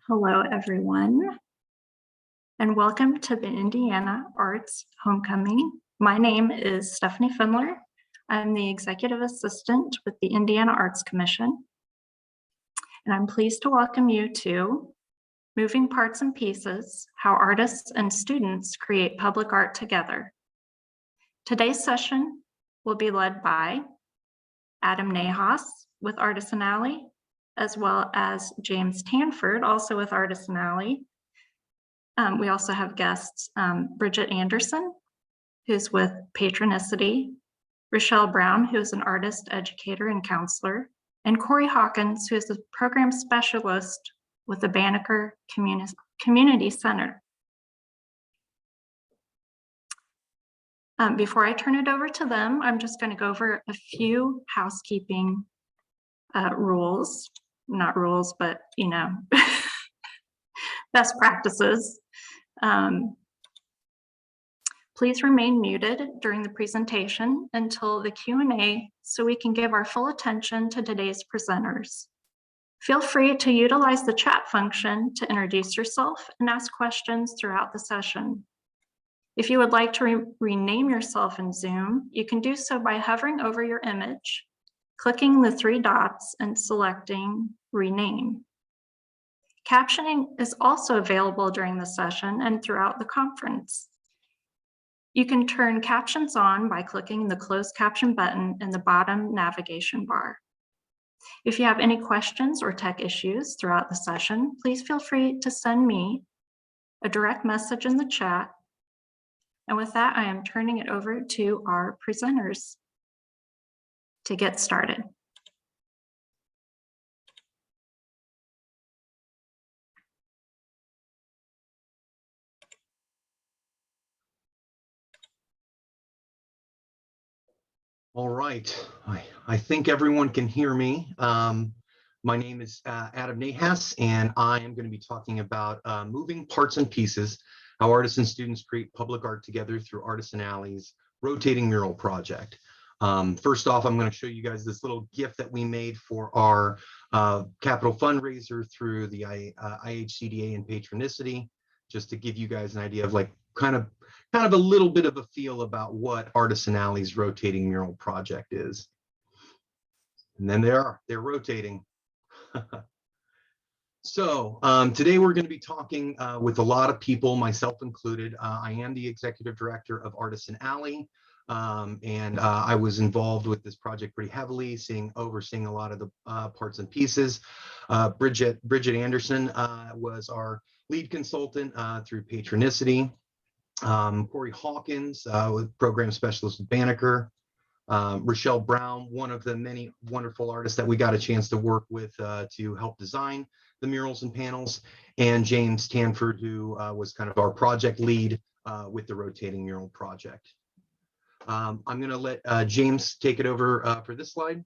Hello, everyone, and welcome to the Indiana Arts Homecoming. My name is Stephanie Findler. I'm the Executive Assistant with the Indiana Arts Commission, and I'm pleased to welcome you to Moving Parts and Pieces, How Artists and Students Create Public Art Together. Today's session will be led by Adam Nahas with Artisan Alley, as well as James Tanford, also with Artisan Alley. We also have guests, Bridget Anderson, who's with Patronicity, Rochelle Brown, who is an artist, educator, and counselor, and Corey Hawkins, who is a program specialist with the Banneker Community Center. Before I turn it over to them, I'm just going to go over a few housekeeping rules. Not rules, but best practices. Please remain muted during the presentation until the Q&A so we can give our full attention to today's presenters. Feel free to utilize the chat function to introduce yourself and ask questions throughout the session. If you would like to rename yourself in Zoom, you can do so by hovering over your image, clicking the three dots and selecting Rename. Captioning is also available during the session and throughout the conference. You can turn captions on by clicking the closed caption button in the bottom navigation bar. If you have any questions or tech issues throughout the session, please feel free to send me a direct message in the chat. And with that, I am turning it over to our presenters to get started. All right, I think everyone can hear me. My name is Adam Nahas, and I am going to be talking about moving parts and pieces, how artists and students create public art together through Artisan Alley's Rotating Mural project. First off, I'm going to show you guys this little GIF that we made for our capital fundraiser through the IHCDA and Patronicity, just to give you guys an idea of like kind of a little bit of a feel about what Artisan Alley's Rotating Mural project is. And then they're rotating. So today we're going to be talking with a lot of people, myself included. I am the executive director of Artisan Alley, and I was involved with this project pretty heavily, overseeing a lot of the parts and pieces. Bridget Anderson was our lead consultant through Patronicity. Corey Hawkins, with program specialist with Banneker. Rochelle Brown, one of the many wonderful artists that we got a chance to work with to help design the murals and panels, and James Tanford, who was kind of our project lead with the Rotating Mural project. I'm going to let James take it over for this slide.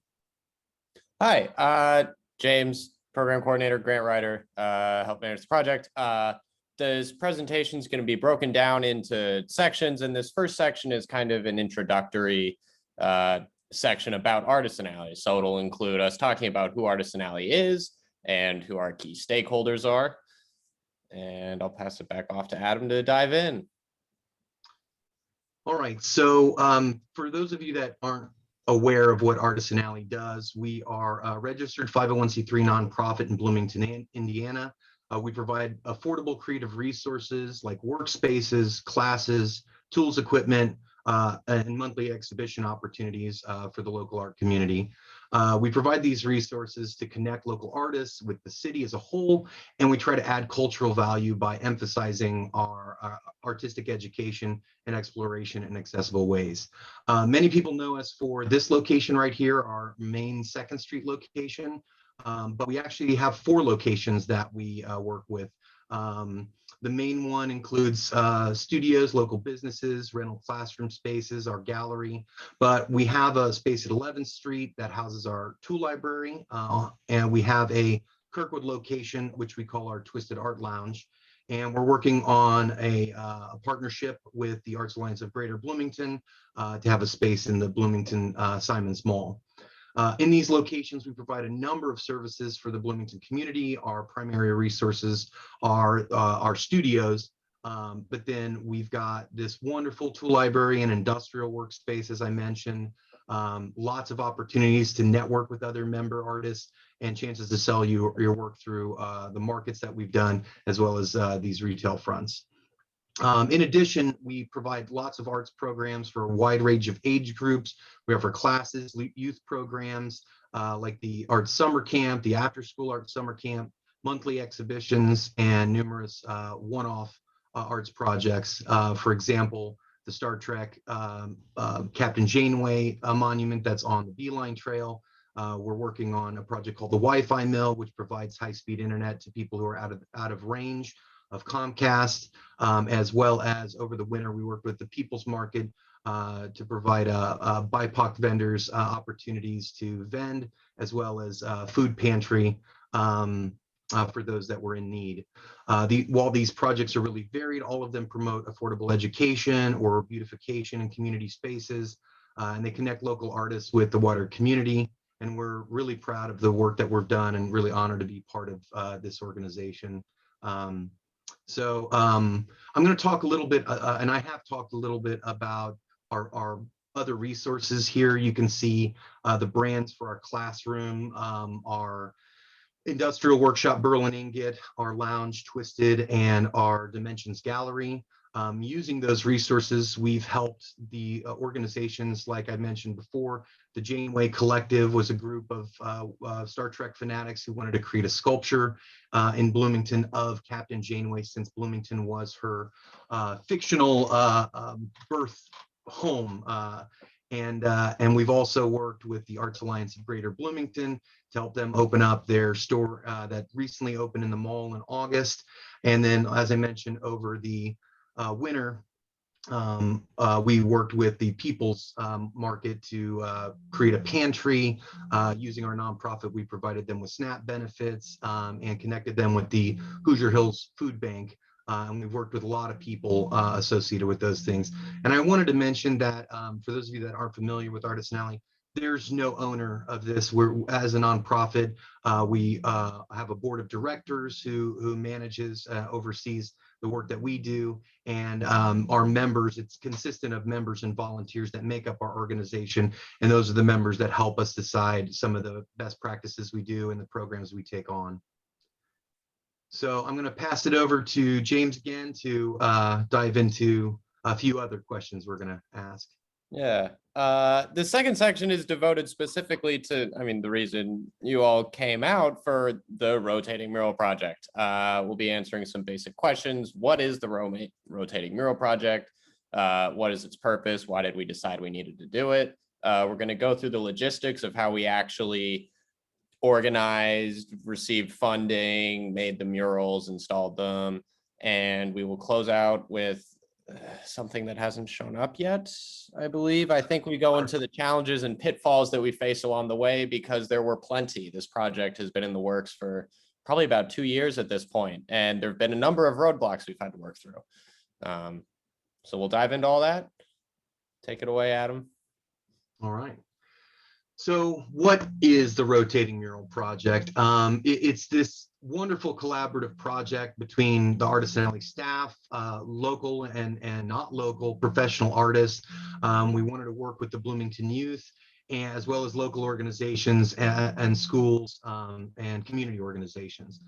Hi, James, program coordinator, grant writer, help manage the project. This presentation is going to be broken down into sections, and this first section is kind of an introductory section about Artisan Alley. So it'll include us talking about who Artisan Alley is and who our key stakeholders are. And I'll pass it back off to Adam to dive in. All right, so for those of you that aren't aware of what Artisan Alley does, we are a registered 501c3 nonprofit in Bloomington, Indiana. We provide affordable creative resources like workspaces, classes, tools, equipment, and monthly exhibition opportunities for the local art community. We provide these resources to connect local artists with the city as a whole, and we try to add cultural value by emphasizing our artistic education and exploration in accessible ways. Many people know us for this location right here, our main 2nd Street location. But we actually have 4 locations that we work with. The main one includes studios, local businesses, rental classroom spaces, our gallery. But we have a space at 11th Street that houses our tool library. And we have a Kirkwood location, which we call our Twisted Art Lounge. And we're working on a partnership with the Arts Alliance of Greater Bloomington to have a space in the Bloomington Simons Mall. In these locations, we provide a number of services for the Bloomington community. Our primary resources are our studios, but then we've got this wonderful tool library and industrial workspace, as I mentioned. Lots of opportunities to network with other member artists and chances to sell your work through the markets that we've done, as well as these retail fronts. In addition, we provide lots of arts programs for a wide range of age groups. We offer classes, youth programs like the Arts Summer Camp, the After School Arts Summer Camp, monthly exhibitions, and numerous one-off arts projects. For example, the Star Trek Captain Janeway monument that's on the Beeline Trail. We're working on a project called the Wi-Fi Mill, which provides high-speed internet to people who are out of range of Comcast, as well as over the winter, we worked with the People's Market to provide BIPOC vendors opportunities to vend, as well as food pantry for those that were in need. While these projects are really varied, all of them promote affordable education or beautification in community spaces, and they connect local artists with the wider community. And we're really proud of the work that we've done and really honored to be part of this organization. I'm going to talk a little bit, and I have talked a little bit about our other resources here. You can see the brands for our classroom, our industrial workshop, Burl and Ingot, our lounge, Twisted, and our Dimensions Gallery. Using those resources, we've helped the organizations, like I mentioned before. The Janeway Collective was a group of Star Trek fanatics who wanted to create a sculpture in Bloomington of Captain Janeway, since Bloomington was her fictional birth home. And we've also worked with the Arts Alliance of Greater Bloomington to help them open up their store that recently opened in the mall in August. And then, as I mentioned, over the winter, we worked with the People's Market to create a pantry. Using our nonprofit, we provided them with SNAP benefits and connected them with the Hoosier Hills Food Bank. And we've worked with a lot of people associated with those things. And I wanted to mention that for those of you that aren't familiar with Artisan Alley, there's no owner of this. We're, as a nonprofit, we have a board of directors who manages, oversees the work that we do, and our members, it's consistent of members and volunteers that make up our organization, and those are the members that help us decide some of the best practices we do and the programs we take on. So I'm going to pass it over to James again to dive into a few other questions we're going to ask. Yeah, the second section is devoted specifically to, the reason you all came out for the Rotating Mural project. We'll be answering some basic questions. What is the Rotating Mural project? What is its purpose? Why did we decide we needed to do it? We're going to go through the logistics of how we actually organized, received funding, made the murals, installed them, and we will close out with something that hasn't shown up yet, I believe. I think we go into the challenges and pitfalls that we face along the way, because there were plenty. This project has been in the works for probably about 2 years at this point, and there have been a number of roadblocks we've had to work through. So we'll dive into all that. Take it away, Adam. All right. So what is the Rotating Mural project? It's this wonderful collaborative project between the Artisan Alley staff, local and not local professional artists. We wanted to work with the Bloomington youth, as well as local organizations and schools and community organizations.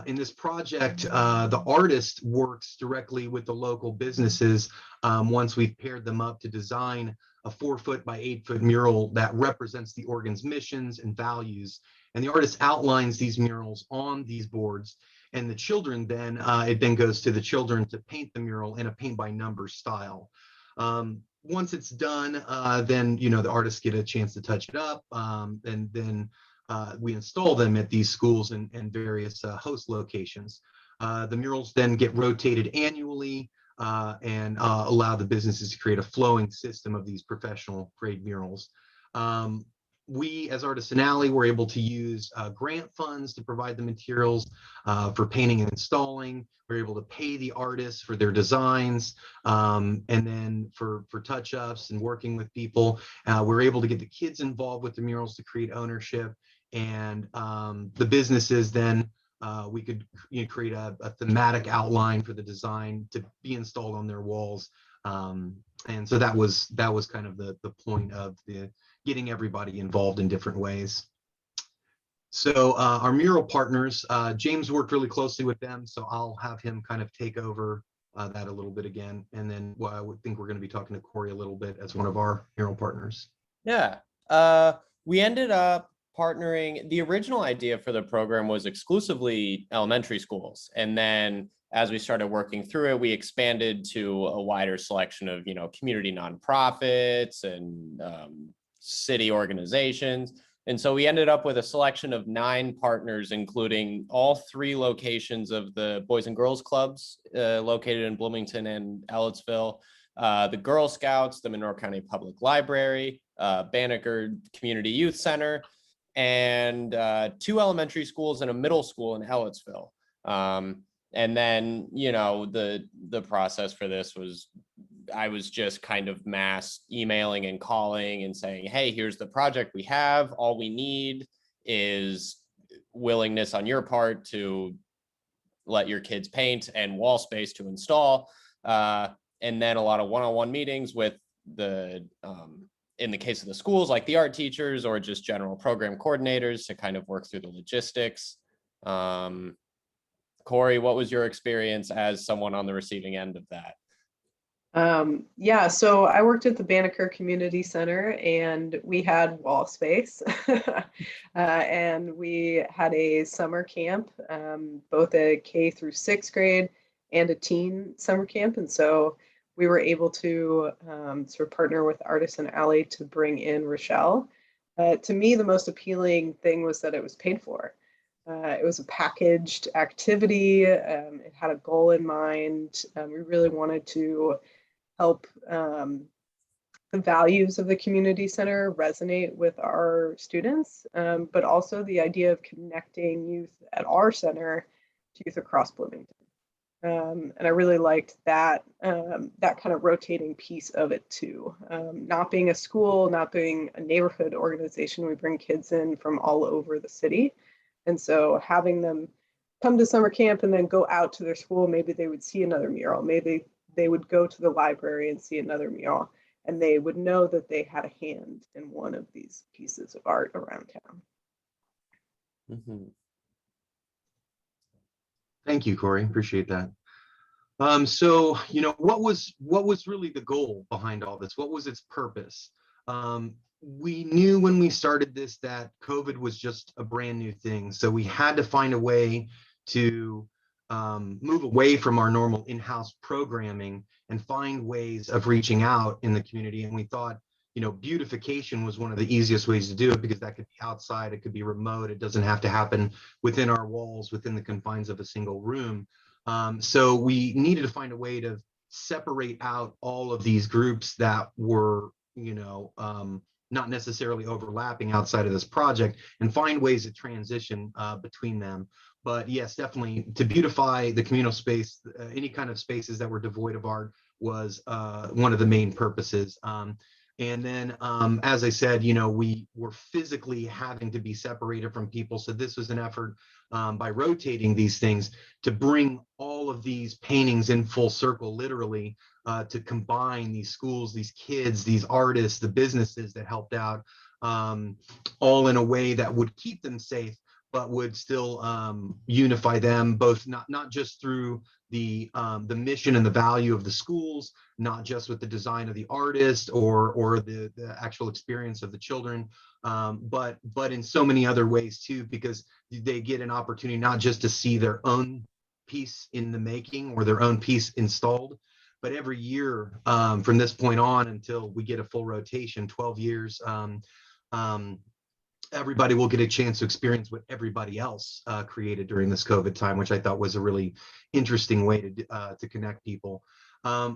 In this project, the artist works directly with the local businesses once we've paired them up to design a 4-foot by 8-foot mural that represents the organ's missions and values. And the artist outlines these murals on these boards, and the children then, it then goes to the children to paint the mural in a paint by numbers style. Once it's done, then, the artists get a chance to touch it up, and then we install them at these schools and various host locations. The murals then get rotated annually, and allow the businesses to create a flowing system of these professional grade murals. we, as Artisan Alley, were able to use grant funds to provide the materials for painting and installing. We're able to pay the artists for their designs, and then for touch-ups and working with people. We're able to get the kids involved with the murals to create ownership, and the businesses then we could create a thematic outline for the design to be installed on their walls. And so that was kind of the point of the getting everybody involved in different ways. So our mural partners, James worked really closely with them, so I'll have him kind of take over that a little bit again. And then I would think we're going to be talking to Corey a little bit as one of our mural partners. Yeah, we ended up partnering. The original idea for the program was exclusively elementary schools. And then as we started working through it, we expanded to a wider selection of, community nonprofits and city organizations. And so we ended up with a selection of 9 partners, including all 3 locations of the Boys and Girls Clubs located in Bloomington and Ellettsville, the Girl Scouts, the Monroe County Public Library, Banneker Community Youth Center, and 2 elementary schools and a middle school in Ellettsville. And then, the process for this was, I was just kind of mass emailing and calling and saying, hey, here's the project we have. All we need is willingness on your part to let your kids paint and wall space to install. And then a lot of one-on-one meetings with the, in the case of the schools, like the art teachers or just general program coordinators to kind of work through the logistics. Corey, what was your experience as someone on the receiving end of that? Yeah, so I worked at the Banneker Community Center and we had wall space and we had a summer camp, both a K through 6th grade and a teen summer camp. And so we were able to sort of partner with Artisan Alley to bring in Rochelle. To me, the most appealing thing was that it was paid for. It was a packaged activity. It had a goal in mind. We really wanted to help the values of the community center resonate with our students, but also the idea of connecting youth at our center to youth across Bloomington. And I really liked that that kind of rotating piece of it too. Not being a school, not being a neighborhood organization, we bring kids in from all over the city. And so having them come to summer camp and then go out to their school, maybe they would see another mural, maybe they would go to the library and see another mural, and they would know that they had a hand in one of these pieces of art around town. Mm-hmm. Thank you, Corey. Appreciate that. So, what was really the goal behind all this? What was its purpose? We knew when we started this that COVID was just a brand new thing. So we had to find a way to move away from our normal in-house programming and find ways of reaching out in the community. And we thought, beautification was one of the easiest ways to do it, because that could be outside, it could be remote, it doesn't have to happen within our walls, within the confines of a single room. So we needed to find a way to separate out all of these groups that were, not necessarily overlapping outside of this project, and find ways to transition between them. But yes, definitely to beautify the communal space, any kind of spaces that were devoid of art was one of the main purposes. And then, as I said, we were physically having to be separated from people. So this was an effort by rotating these things to bring all of these paintings in full circle, literally, to combine these schools, these kids, these artists, the businesses that helped out, all in a way that would keep them safe, but would still unify them, both not just through the mission and the value of the schools, not just with the design of the artist or the actual experience of the children, but in so many other ways too, because they get an opportunity not just to see their own piece in the making or their own piece installed, but every year from this point on until we get a full rotation, 12 years, everybody will get a chance to experience what everybody else created during this COVID time, which I thought was a really interesting way to connect people.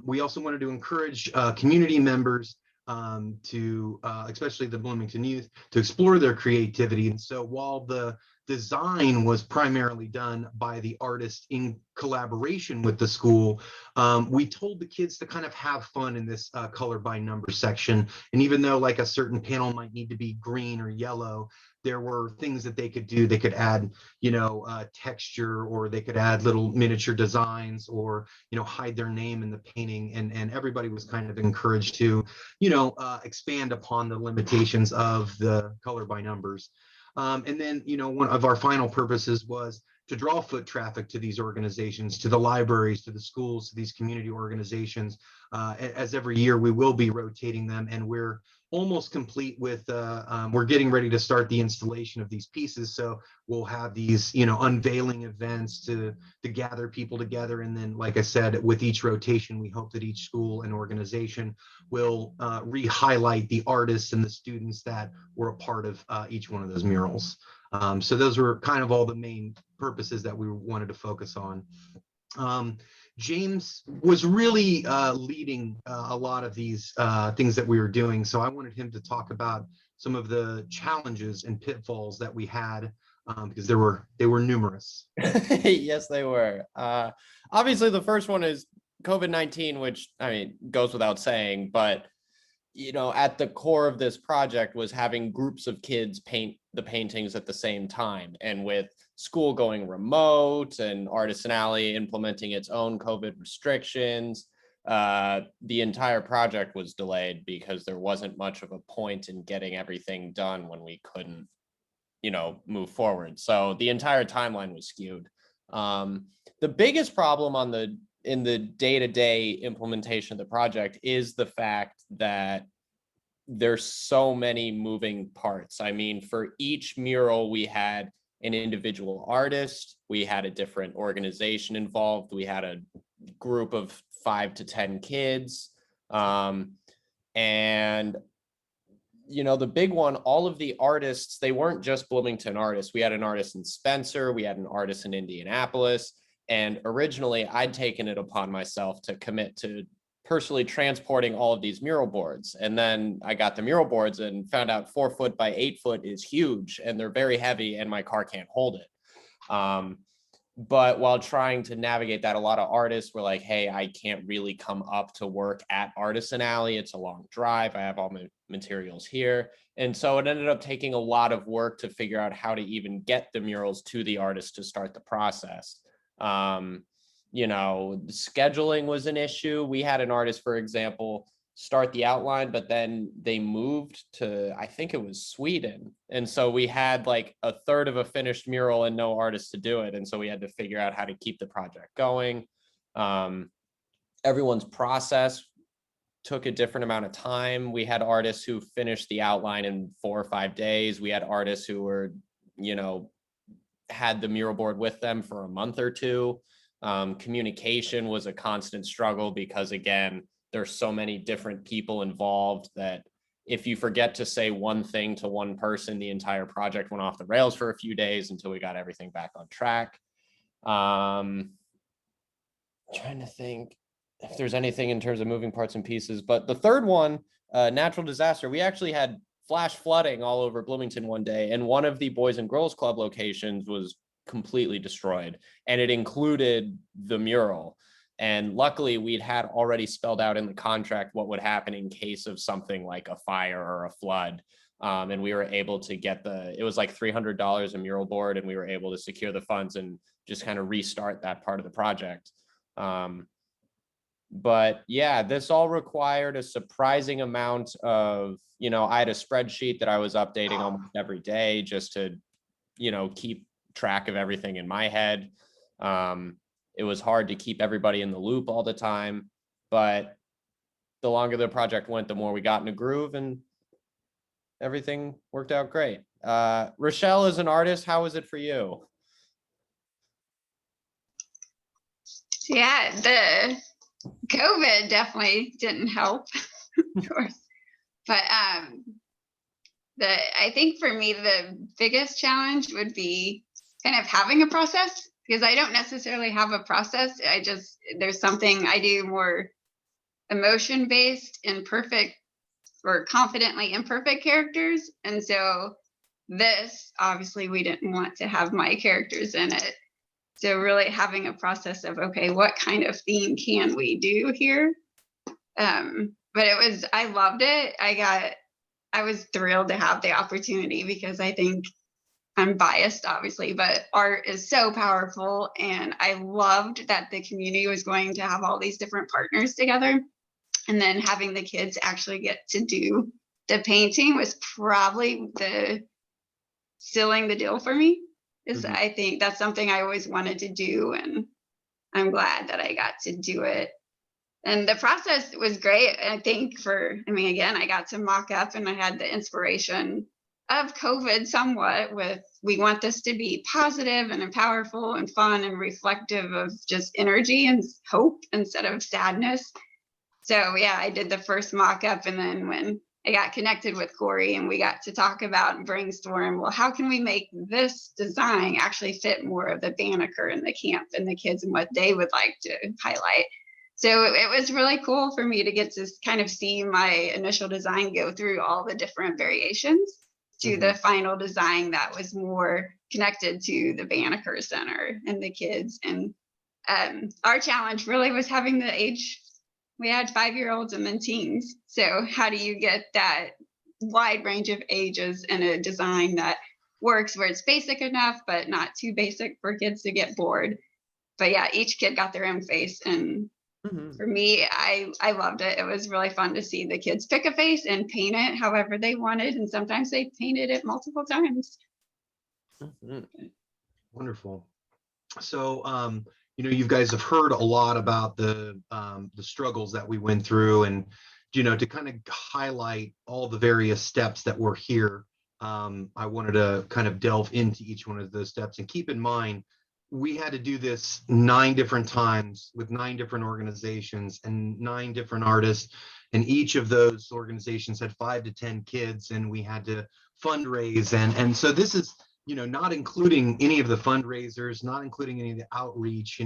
We also wanted to encourage community members to especially the Bloomington youth, to explore their creativity. And so while the design was primarily done by the artist in collaboration with the school, we told the kids to kind of have fun in this color by number section. And even though like a certain panel might need to be green or yellow, there were things that they could do. They could add, texture, or they could add little miniature designs, or, hide their name in the painting. And everybody was kind of encouraged to, expand upon the limitations of the color by numbers. And then, one of our final purposes was to draw foot traffic to these organizations, to the libraries, to the schools, to these community organizations. As every year we will be rotating them, and we're almost complete with, we're getting ready to start the installation of these pieces. So we'll have these, unveiling events to gather people together. And then, like I said, with each rotation, we hope that each school and organization will re-highlight the artists and the students that were a part of each one of those murals. So those were kind of all the main purposes that we wanted to focus on. James was really leading a lot of these things that we were doing. So I wanted him to talk about some of the challenges and pitfalls that we had, because they were numerous. Yes, they were. Obviously, the first one is COVID-19, which, I mean, goes without saying, but at the core of this project was having groups of kids paint the paintings at the same time. And with school going remote and Artisan Alley implementing its own COVID restrictions, the entire project was delayed because there wasn't much of a point in getting everything done when we couldn't, move forward. So the entire timeline was skewed. The biggest problem in the day-to-day implementation of the project is the fact that there's so many moving parts. I mean, for each mural, we had an individual artist, we had a different organization involved, we had a group of 5 to 10 kids. And the big one, all of the artists, they weren't just Bloomington artists. We had an artist in Spencer, we had an artist in Indianapolis. And originally, I'd taken it upon myself to commit to personally transporting all of these mural boards. And then I got the mural boards and found out 4 foot by 8 foot is huge, and they're very heavy, and my car can't hold it. But while trying to navigate that, a lot of artists were like, hey, I can't really come up to work at Artisan Alley. It's a long drive. I have all my materials here. And so it ended up taking a lot of work to figure out how to even get the murals to the artist to start the process. Scheduling was an issue. We had an artist, for example, start the outline, but then they moved to, I think it was Sweden. And so we had like a third of a finished mural and no artist to do it. And so we had to figure out how to keep the project going. Everyone's process took a different amount of time. We had artists who finished the outline in 4 or 5 days. We had artists who were, had the mural board with them for a month or two. Communication was a constant struggle because, again, there's so many different people involved that if you forget to say one thing to one person, the entire project went off the rails for a few days until we got everything back on track. Trying to think if there's anything in terms of moving parts and pieces, but the third one, natural disaster, we actually had flash flooding all over Bloomington one day, and one of the Boys and Girls Club locations was completely destroyed, and it included the mural. And luckily, we'd had already spelled out in the contract what would happen in case of something like a fire or a flood. And we were able to get it was like $300 a mural board, and we were able to secure the funds and just kind of restart that part of the project. But yeah, this all required a surprising amount of, I had a spreadsheet that I was updating almost every day just to, keep track of everything in my head. It was hard to keep everybody in the loop all the time, but the longer the project went, the more we got in a groove, and everything worked out great. Rochelle, as an artist, how was it for you? Yeah, the COVID definitely didn't help, of course. But I think for me, the biggest challenge would be kind of having a process, because I don't necessarily have a process. There's something I do more emotion based, and perfect were confidently imperfect characters. And so this, obviously, we didn't want to have my characters in it. So really having a process of, okay, what kind of theme can we do here? But I loved it. I was thrilled to have the opportunity because I think I'm biased, obviously, but art is so powerful. And I loved that the community was going to have all these different partners together. And then having the kids actually get to do the painting was probably the sealing the deal for me. Is I think that's something I always wanted to do. And I'm glad that I got to do it. And the process was great. I think again, I got to mock up and I had the inspiration of COVID somewhat with, we want this to be positive and powerful and fun and reflective of just energy and hope instead of sadness. So yeah, I did the first mock up. And then when I got connected with Corey and we got to talk about and brainstorm, well, how can we make this design actually fit more of the Banneker and the camp and the kids and what they would like to highlight? So it was really cool for me to get to kind of see my initial design go through all the different variations to the final design that was more connected to the Banneker Center and the kids. And our challenge really was having the age. We had 5-year-olds and then teens. So how do you get that wide range of ages in a design that works where it's basic enough, but not too basic for kids to get bored? But yeah, each kid got their own face. And for me, I loved it. It was really fun to see the kids pick a face and paint it however they wanted. And sometimes they painted it multiple times. Wonderful. So, you guys have heard a lot about the struggles that we went through, and to kind of highlight all the various steps that were here. I wanted to kind of delve into each one of those steps, and keep in mind, we had to do this 9 different times with 9 different organizations and 9 different artists, and each of those organizations had 5 to 10 kids, and we had to fundraise, and so this is not including any of the fundraisers, not including any of the outreach.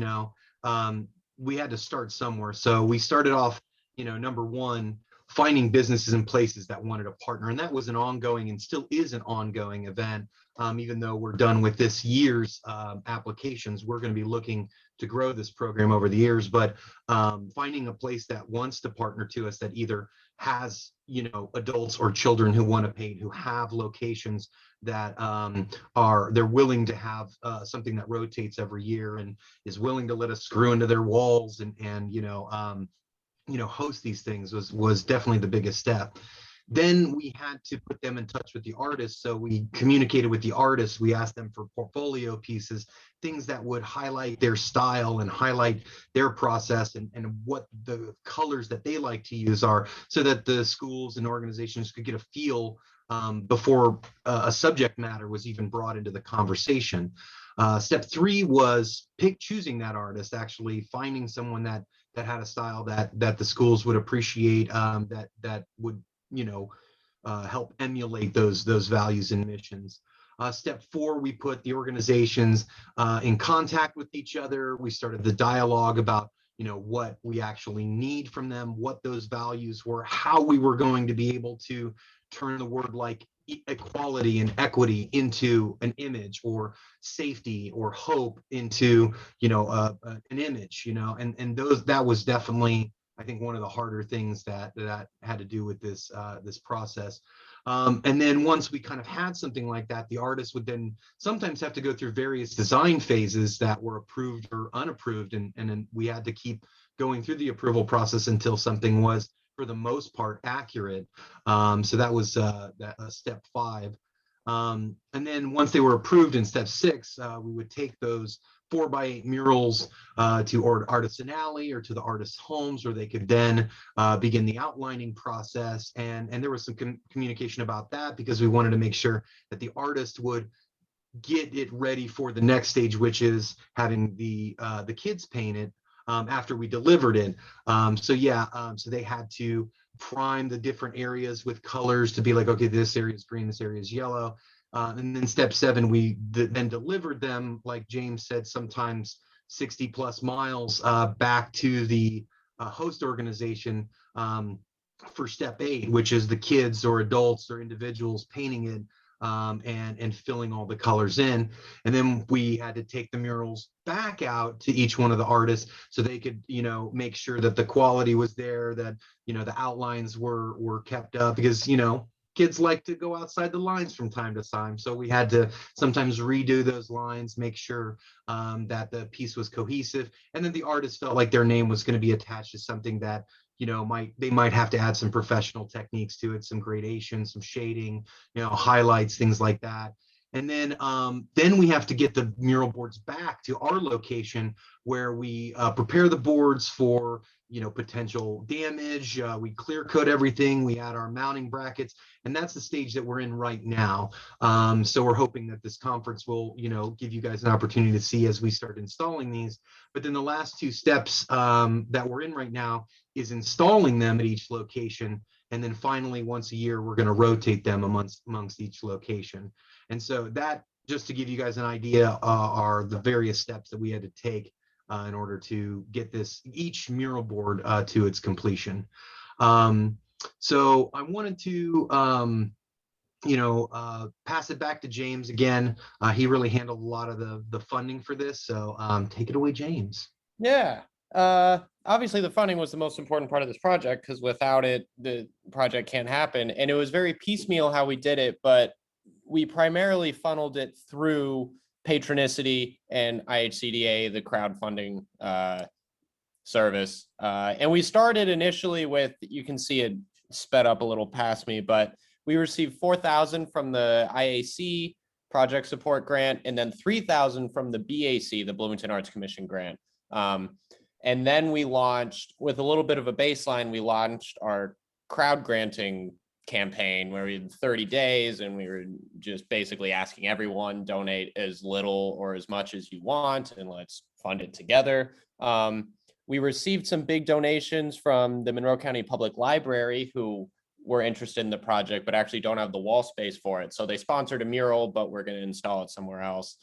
We had to start somewhere. So we started off, number one, finding businesses and places that wanted to partner. And that was an ongoing and still is an ongoing event. Even though we're done with this year's applications, we're going to be looking to grow this program over the years. But finding a place that wants to partner to us, that either has, adults or children who want to paint, who have locations that they're willing to have something that rotates every year and is willing to let us screw into their walls and host these things was definitely the biggest step. Then we had to put them in touch with the artists. So we communicated with the artists. We asked them for portfolio pieces, things that would highlight their style and highlight their process and what the colors that they like to use are, so that the schools and organizations could get a feel before a subject matter was even brought into the conversation. Step 3 was choosing that artist, actually finding someone that had a style that the schools would appreciate, that would help emulate those values and missions. Step 4, we put the organizations in contact with each other. We started the dialogue about what we actually need from them, what those values were, how we were going to be able to turn the word like equality and equity into an image, or safety or hope into an image, and that was definitely, I think, one of the harder things that had to do with this process. And then once we kind of had something like that, the artist would then sometimes have to go through various design phases that were approved or unapproved, and then we had to keep going through the approval process until something was, for the most part, accurate. So that was step 5. And then once they were approved in step 6, we would take those 4x8 murals to Artisan Alley or to the artists' homes, where they could then begin the outlining process. And there was some communication about that, because we wanted to make sure that the artist would get it ready for the next stage, which is having the kids paint it after we delivered it. So they had to prime the different areas with colors to be like, okay, this area is green, this area is yellow. And then step 7, we then delivered them, like James said, sometimes 60 plus miles back to the host organization for step 8, which is the kids or adults or individuals painting it and filling all the colors in. And then we had to take the murals back out to each one of the artists so they could, make sure that the quality was there, that, the outlines were kept up, because, kids like to go outside the lines from time to time. So we had to sometimes redo those lines, make sure that the piece was cohesive. And then the artist felt like their name was going to be attached to something that, they might have to add some professional techniques to it, some gradation, some shading, highlights, things like that. And then we have to get the mural boards back to our location where we prepare the boards for, potential damage. We clear coat everything. We add our mounting brackets, and that's the stage that we're in right now. So we're hoping that this conference will, give you guys an opportunity to see as we start installing these. But then the last 2 steps that we're in right now is installing them at each location. And then finally, once a year, we're going to rotate them amongst each location. And so that, just to give you guys an idea, are the various steps that we had to take in order to get each mural board to its completion. So I wanted to, pass it back to James again. He really handled a lot of the funding for this. So take it away, James. Yeah. Obviously the funding was the most important part of this project, because without it, the project can't happen. And it was very piecemeal how we did it, but we primarily funneled it through Patronicity and IHCDA, the crowdfunding service. And we started initially with, you can see it sped up a little past me, but we received $4,000 from the IAC project support grant, and then $3,000 from the BAC, the Bloomington Arts Commission grant. And then we launched, with a little bit of a baseline, we launched our crowd granting campaign where we had 30 days and we were just basically asking everyone, donate as little or as much as you want and let's fund it together. We received some big donations from the Monroe County Public Library, who were interested in the project but actually don't have the wall space for it. So they sponsored a mural, but we're going to install it somewhere else.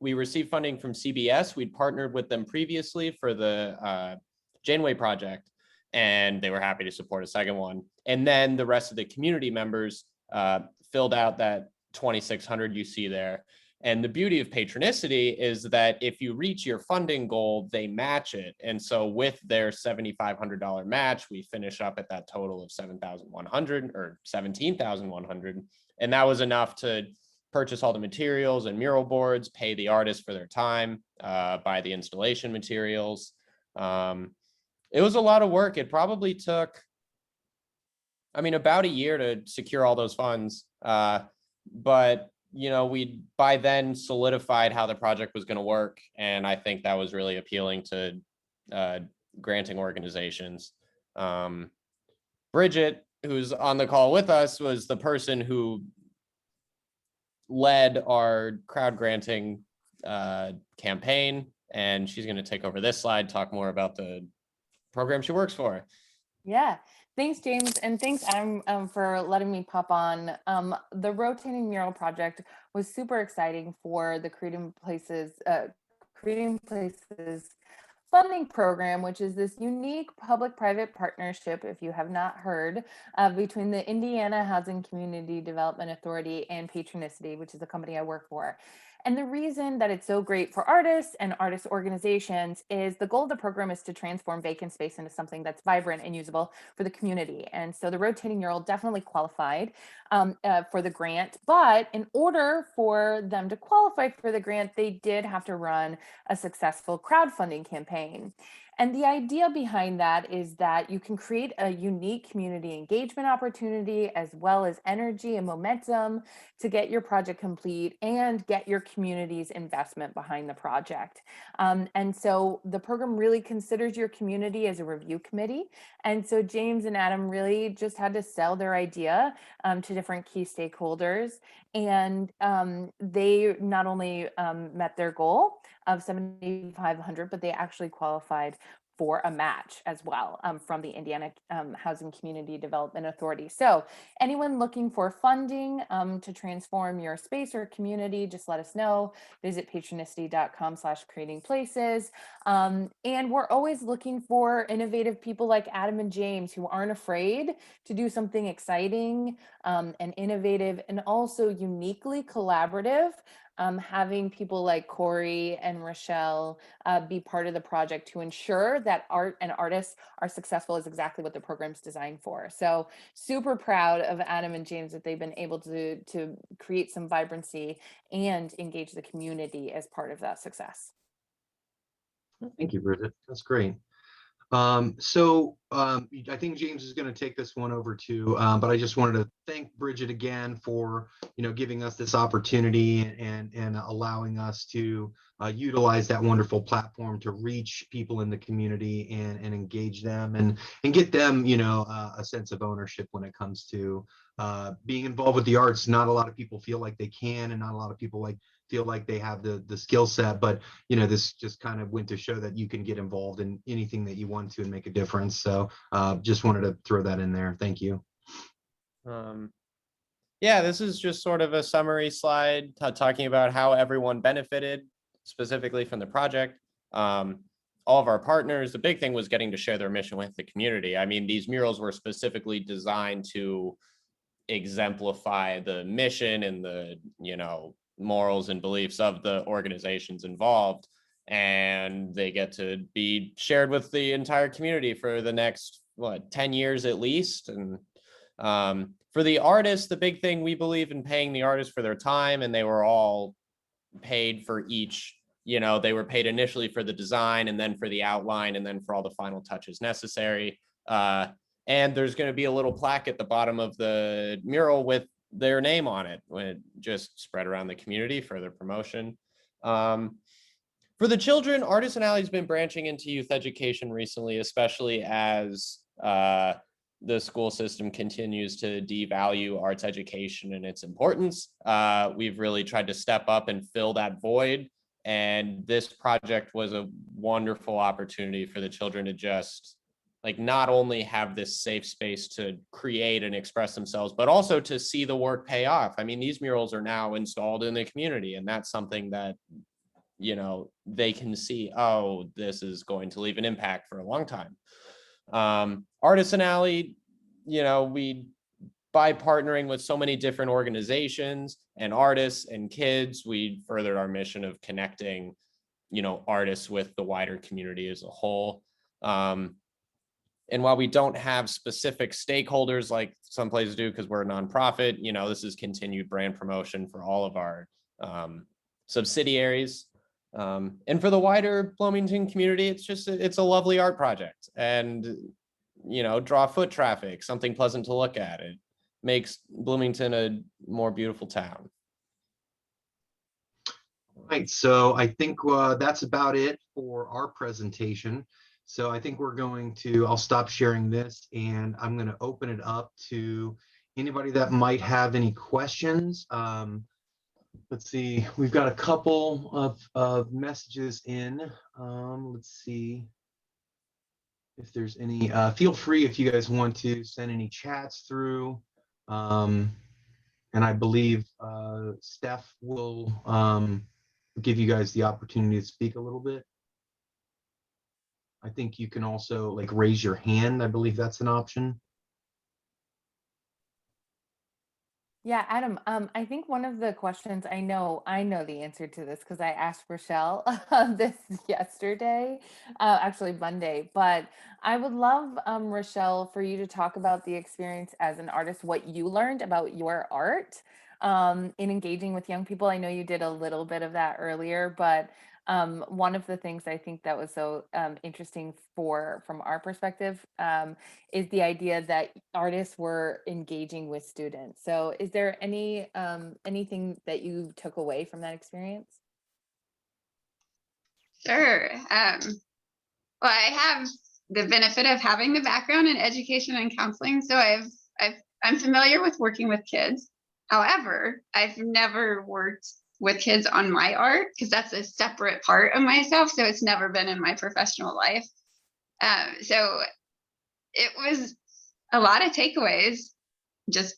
We received funding from CBS. We'd partnered with them previously for the Janeway project, and they were happy to support a second one. And then the rest of the community members filled out that 2,600 you see there. And the beauty of Patronicity is that if you reach your funding goal, they match it. And so with their $7,500 match, we finish up at that total of $7,100 or $17,100. And that was enough to purchase all the materials and mural boards, pay the artists for their time, buy the installation materials. It was a lot of work. It probably took, about a year to secure all those funds. But, we by then solidified how the project was going to work. And I think that was really appealing to granting organizations. Bridget, who's on the call with us, was the person who led our crowd granting campaign, and she's going to take over this slide, talk more about the program she works for. Yeah, thanks, James, and thanks, Adam, for letting me pop on. The Rotating Mural project was super exciting for the Creating Places funding program, which is this unique public-private partnership, if you have not heard, between the Indiana Housing Community Development Authority and Patronicity, which is the company I work for. And the reason that it's so great for artists and artist organizations is the goal of the program is to transform vacant space into something that's vibrant and usable for the community. And so the Rotating Mural definitely qualified for the grant, but in order for them to qualify for the grant, they did have to run a successful crowdfunding campaign. And the idea behind that is that you can create a unique community engagement opportunity as well as energy and momentum to get your project complete and get your community's investment behind the project. And so the program really considers your community as a review committee. And so James and Adam really just had to sell their idea to different key stakeholders. And they not only met their goal of $7,500, but they actually qualified for a match as well from the Indiana Housing Community Development Authority. So anyone looking for funding to transform your space or community, just let us know. Visit patronicity.com/creatingplaces. And we're always looking for innovative people like Adam and James who aren't afraid to do something exciting and innovative and also uniquely collaborative. Having people like Corey and Rochelle be part of the project to ensure that art and artists are successful is exactly what the program's designed for. So super proud of Adam and James that they've been able to create some vibrancy and engage the community as part of that success. Thank you, Bridget. That's great. I think James is going to take this one over too, but I just wanted to thank Bridget again for, giving us this opportunity and allowing us to utilize that wonderful platform to reach people in the community and engage them and get them, a sense of ownership when it comes to being involved with the arts. Not a lot of people feel like they can, and not a lot of people feel like they have the skill set, but this just kind of went to show that you can get involved in anything that you want to and make a difference. So just wanted to throw that in there. Thank you. Yeah, this is just sort of a summary slide talking about how everyone benefited specifically from the project. All of our partners, the big thing was getting to share their mission with the community. I mean, these murals were specifically designed to exemplify the mission and the, morals and beliefs of the organizations involved, and they get to be shared with the entire community for the next 10 years at least. And for the artists, the big thing, we believe in paying the artists for their time, and they were all paid for each, they were paid initially for the design and then for the outline and then for all the final touches necessary. And there's going to be a little plaque at the bottom of the mural with their name on it, when it just spread around the community for their promotion. For the children, Artisan Alley has been branching into youth education recently, especially as the school system continues to devalue arts education and its importance. We've really tried to step up and fill that void. And this project was a wonderful opportunity for the children to just not only have this safe space to create and express themselves, but also to see the work pay off. I mean, these murals are now installed in the community, and that's something that, they can see, oh, this is going to leave an impact for a long time. Artisan Alley, by partnering with so many different organizations and artists and kids, we furthered our mission of connecting, artists with the wider community as a whole. And while we don't have specific stakeholders like some places do, because we're a nonprofit, this is continued brand promotion for all of our subsidiaries. And for the wider Bloomington community, it's a lovely art project, and, draw foot traffic, something pleasant to look at. It makes Bloomington a more beautiful town. Right, so I think that's about it for our presentation. So I think I'll stop sharing this, and I'm going to open it up to anybody that might have any questions. Let's see, we've got a couple of messages in. Let's see if there's any. Feel free if you guys want to send any chats through. And I believe Steph will give you guys the opportunity to speak a little bit. I think you can also raise your hand. I believe that's an option. Yeah, Adam, I think one of the questions, I know the answer to this because I asked Rochelle this yesterday, actually Monday, but I would love, Rochelle, for you to talk about the experience as an artist, what you learned about your art in engaging with young people. I know you did a little bit of that earlier, but one of the things I think that was so interesting from our perspective is the idea that artists were engaging with students. So is there anything that you took away from that experience? Sure. Well, I have the benefit of having the background in education and counseling, so I'm familiar with working with kids. However, I've never worked with kids on my art because that's a separate part of myself. So it's never been in my professional life. So it was a lot of takeaways. Just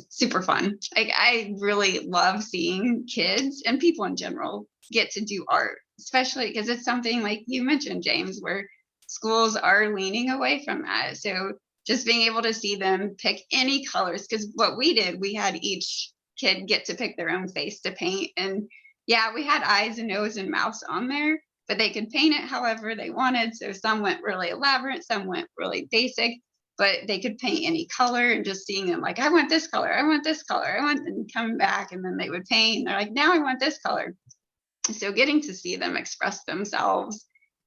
super fun. Like, I really love seeing kids and people in general get to do art, especially because it's something like you mentioned, James, where schools are leaning away from that. So just being able to see them pick any colors, because what we did, we had each kid get to pick their own face to paint. And yeah, we had eyes and nose and mouths on there, but they could paint it however they wanted. So some went really elaborate, some went really basic, but they could paint any color. And just seeing them like, I want this color, I want this color, I want, and coming back, and then they would paint, and they're like, now I want this color. So getting to see them express themselves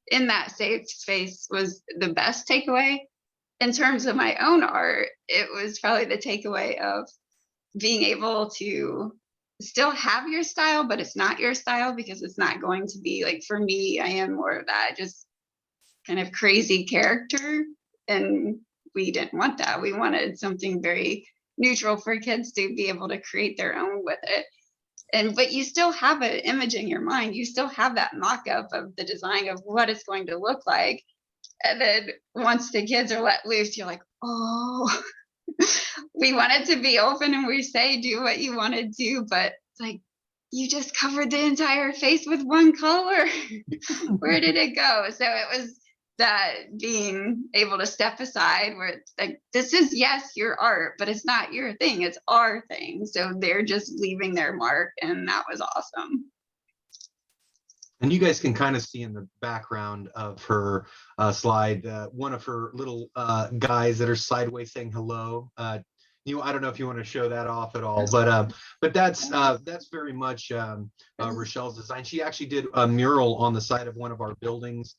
in that safe space was the best takeaway. In terms of my own art, it was probably the takeaway of being able to still have your style, but it's not your style, because it's not going to be like, for me, I am more of that just kind of crazy character. And we didn't want that. We wanted something very neutral for kids to be able to create their own with it. But you still have an image in your mind. You still have that mock-up of the design of what it's going to look like. And then once the kids are let loose, you're like, oh, we want it to be open, and we say, do what you want to do. But it's like, you just covered the entire face with one color. Where did it go? So it was that being able to step aside, where it's like, this is, yes, your art, but it's not your thing, it's our thing. So they're just leaving their mark, and that was awesome. And you guys can kind of see in the background of her slide, one of her little guys that are sideways saying hello. I don't know if you want to show that off at all, but that's very much Rochelle's design. She actually did a mural on the side of one of our buildings,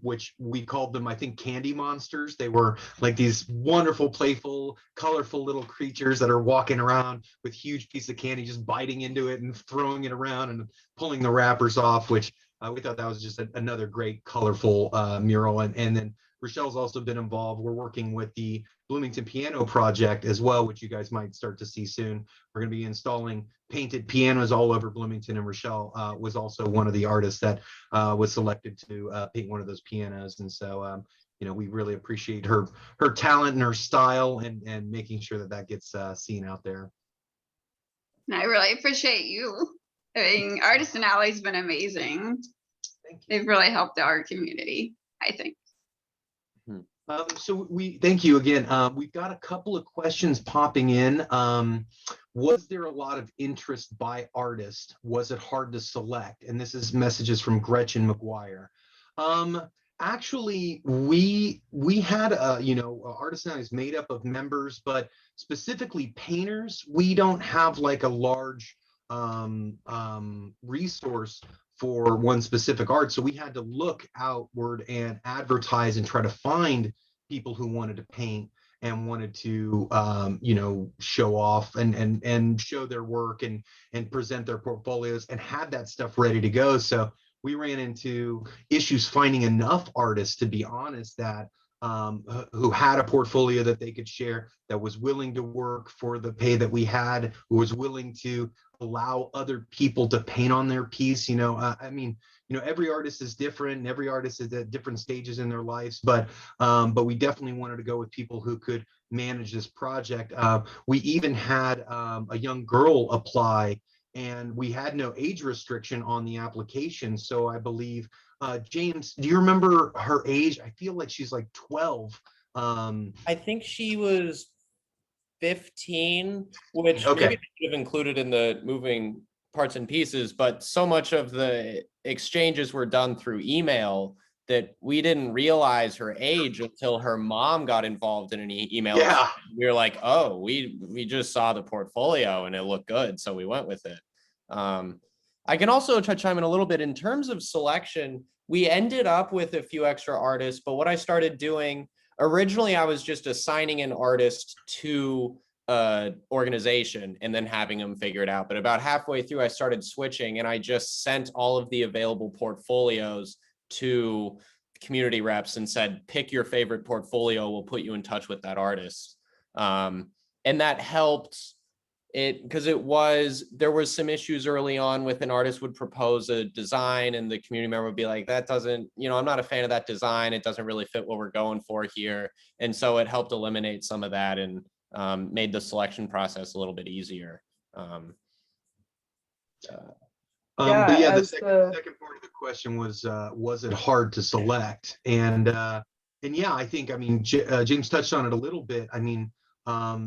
which we called them, I think, candy monsters. They were like these wonderful, playful, colorful little creatures that are walking around with huge piece of candy, just biting into it and throwing it around and pulling the wrappers off, which we thought that was just another great, colorful mural. And then Rochelle's also been involved. We're working with the Bloomington Piano Project as well, which you guys might start to see soon. We're going to be installing painted pianos all over Bloomington, and Rochelle was also one of the artists that was selected to paint one of those pianos. And so, we really appreciate her talent and her style, and making sure that gets seen out there. And I really appreciate you. I mean, Artisan Alley's been amazing. Thank you. They've really helped the art community, I think. So we thank you again. We've got a couple of questions popping in. Was there a lot of interest by artists? Was it hard to select? And this is messages from Gretchen McGuire. Actually, we had Artisan Alley is made up of members, but specifically painters, we don't have like a large resource for one specific art. So we had to look outward and advertise and try to find people who wanted to paint and wanted to, show off and show their work and present their portfolios and had that stuff ready to go. So we ran into issues finding enough artists, to be honest, that who had a portfolio that they could share, that was willing to work for the pay that we had, who was willing to allow other people to paint on their piece. Every artist is different, and every artist is at different stages in their lives, but we definitely wanted to go with people who could manage this project. We even had a young girl apply, and we had no age restriction on the application. So I believe, James, do you remember her age? I feel like she's like 12. I think she was 15, which Okay. maybe I should have included in the moving parts and pieces, but so much of the exchanges were done through email that we didn't realize her age until her mom got involved in an email. Yeah. We were like, oh, we just saw the portfolio and it looked good, so we went with it. I can also chime in a little bit in terms of selection. We ended up with a few extra artists, but what I started doing originally, I was just assigning an artist to organization and then having them figure it out. But about halfway through, I started switching, and I just sent all of the available portfolios to community reps and said, pick your favorite portfolio, we'll put you in touch with that artist. And that helped because there was some issues early on with an artist would propose a design and the community member would be like, that doesn't, I'm not a fan of that design. It doesn't really fit what we're going for here. And so it helped eliminate some of that and made the selection process a little bit easier. But yeah, the second part of the question was it hard to select? And yeah, I think, James touched on it a little bit.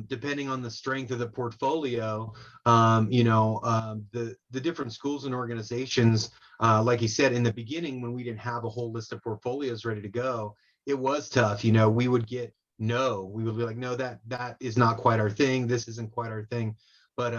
Depending on the strength of the portfolio, the different schools and organizations, like you said, in the beginning, when we didn't have a whole list of portfolios ready to go, it was tough. We would get no, we would be like, no, that is not quite our thing. This isn't quite our thing. But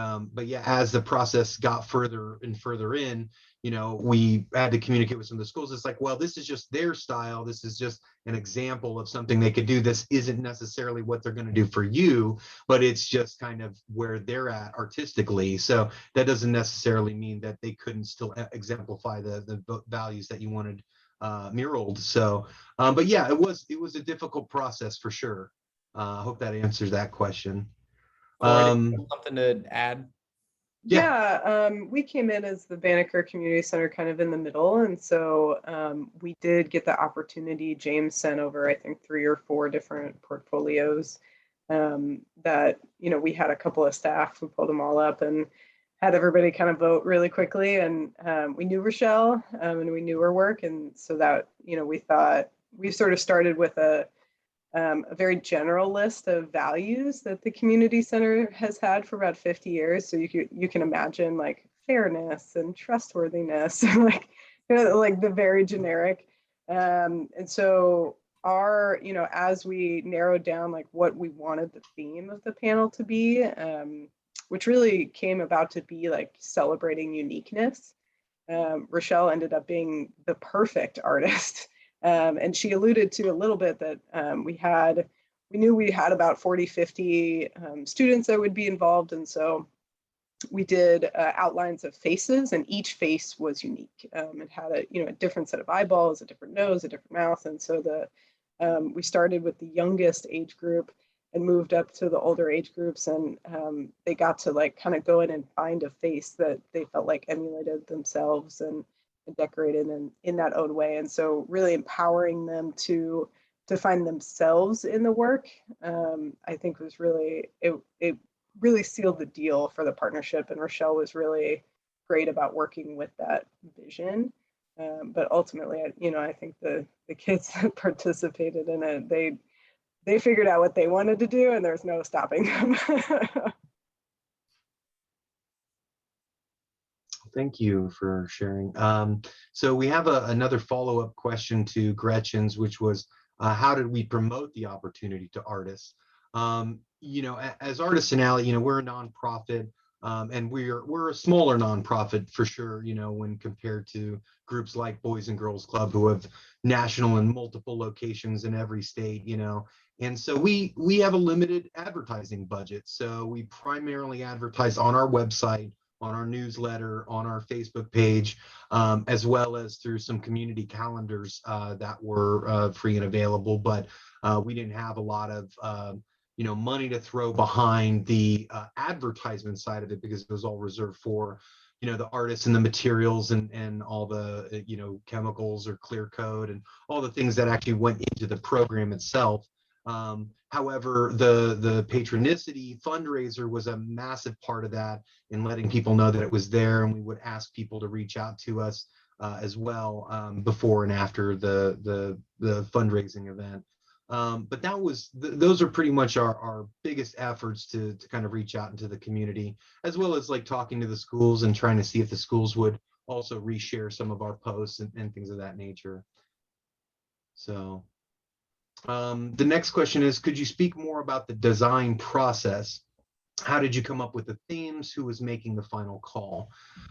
yeah, as the process got further and further in, we had to communicate with some of the schools. It's like, well, this is just their style. This is just an example of something they could do. This isn't necessarily what they're going to do for you, but it's just kind of where they're at artistically. So that doesn't necessarily mean that they couldn't still exemplify the values that you wanted muraled. So, but yeah, it was a difficult process for sure. I hope that answers that question. Something to add? Yeah, we came in as the Banneker Community Center kind of in the middle. And so we did get the opportunity. James sent over, I think, 3 or 4 different portfolios that, we had a couple of staff who pulled them all up and had everybody kind of vote really quickly. And we knew Rochelle and we knew her work. And so that, we thought we sort of started with a very general list of values that the community center has had for about 50 years. So you can imagine like fairness and trustworthiness, like the very generic. And so as we narrowed down like what we wanted the theme of the panel to be, which really came about to be like celebrating uniqueness, Rochelle ended up being the perfect artist. And she alluded to a little bit that we knew we had about 40, 50 students that would be involved. And so we did outlines of faces, and each face was unique. It had a different set of eyeballs, a different nose, a different mouth. And so we started with the youngest age group and moved up to the older age groups. And they got to like kind of go in and find a face that they felt like emulated themselves and decorated in that own way. And so really empowering them to find themselves in the work, I think was really, it really sealed the deal for the partnership. And Rochelle was really great about working with that vision. But ultimately, I think the kids that participated in it, they figured out what they wanted to do and there's no stopping them. Thank you for sharing. So we have another follow-up question to Gretchen's, which was, how did we promote the opportunity to artists? As Artisan Alley, we're a nonprofit, and we're a smaller nonprofit for sure, when compared to groups like Boys and Girls Club, who have national and multiple locations in every state, And so we have a limited advertising budget. So we primarily advertise on our website, on our newsletter, on our Facebook page, as well as through some community calendars that were free and available. But we didn't have a lot of money to throw behind the advertisement side of it, because it was all reserved for the artists and the materials and all the chemicals or clear coat and all the things that actually went into the program itself. However, the patronicity fundraiser was a massive part of that, in letting people know that it was there, and we would ask people to reach out to us as well before and after the fundraising event. But those are pretty much our biggest efforts to kind of reach out into the community, as well as like talking to the schools and trying to see if the schools would also reshare some of our posts and things of that nature. So. The next question is, could you speak more about the design process? How did you come up with the themes? Who was making the final call?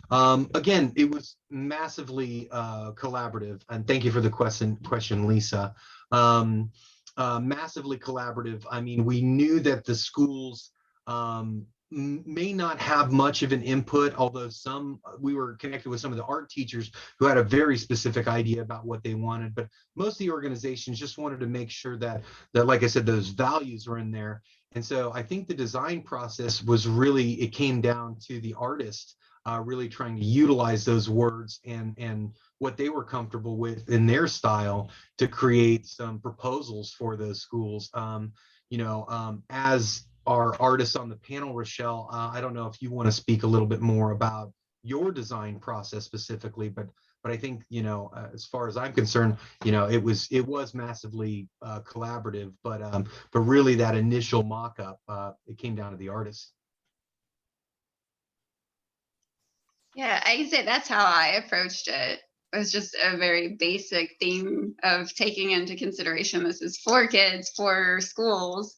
Again, it was massively collaborative, and thank you for the question, Lisa. Massively collaborative. We knew that the schools may not have much of an input, although we were connected with some of the art teachers who had a very specific idea about what they wanted. But most of the organizations just wanted to make sure that like I said, those values were in there. And so I think the design process was really, it came down to the artist really trying to utilize those words and what they were comfortable with in their style to create some proposals for those schools. As our artists on the panel, Rochelle, I don't know if you want to speak a little bit more about your design process specifically, but I think, as far as I'm concerned, it was massively collaborative, but really that initial mock-up, it came down to the artists. Yeah, I can say that's how I approached it. It was just a very basic theme of taking into consideration this is for kids, for schools.